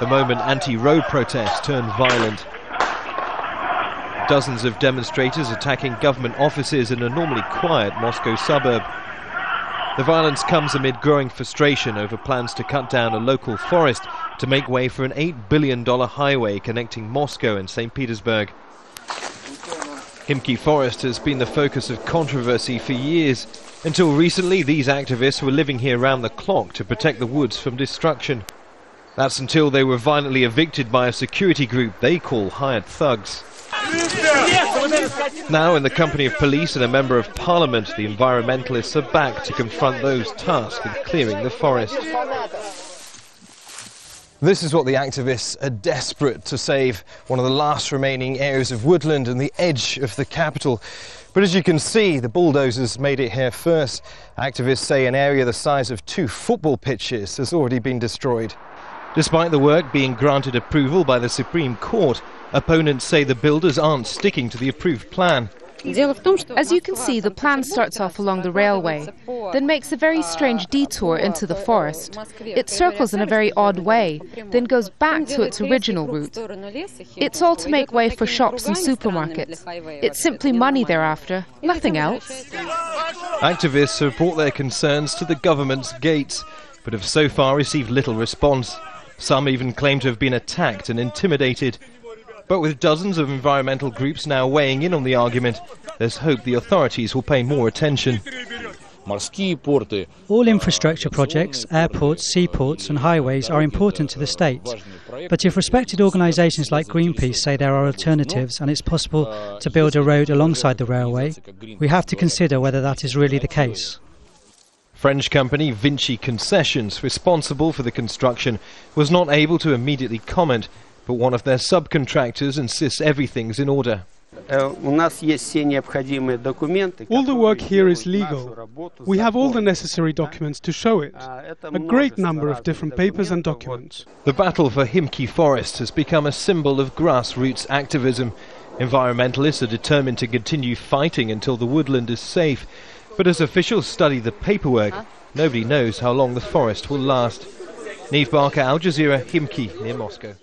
the moment anti-road protests turned violent. Dozens of demonstrators attacking government offices in a normally quiet Moscow suburb. The violence comes amid growing frustration over plans to cut down a local forest to make way for an $8 billion highway connecting Moscow and Saint Petersburg. Khimki forest has been the focus of controversy for years. Until recently, these activists were living here round the clock to protect the woods from destruction. That's until they were violently evicted by a security group they call hired thugs. Now, in the company of police and a member of parliament, the environmentalists are back to confront those tasked with clearing the forest. This is what the activists are desperate to save, one of the last remaining areas of woodland and the edge of the capital. But as you can see, the bulldozers made it here first. Activists say an area the size of 2 football pitches has already been destroyed. Despite the work being granted approval by the Supreme Court, opponents say the builders aren't sticking to the approved plan. As you can see, the plan starts off along the railway, then makes a very strange detour into the forest. It circles in a very odd way, then goes back to its original route. It's all to make way for shops and supermarkets. It's simply money thereafter, nothing else. Activists have brought their concerns to the government's gates, but have so far received little response. Some even claim to have been attacked and intimidated. But with dozens of environmental groups now weighing in on the argument, there's hope the authorities will pay more attention. All infrastructure projects, airports, seaports and highways are important to the state. But if respected organisations like Greenpeace say there are alternatives and it's possible to build a road alongside the railway, we have to consider whether that is really the case. French company Vinci Concessions, responsible for the construction, was not able to immediately comment, but one of their subcontractors insists everything's in order. All the work here is legal. We have all the necessary documents to show it. A great number of different papers and documents. The battle for Khimki forest has become a symbol of grassroots activism. Environmentalists are determined to continue fighting until the woodland is safe. But as officials study the paperwork, nobody knows how long the forest will last. Neave, Al Jazeera, Khimki, near Moscow.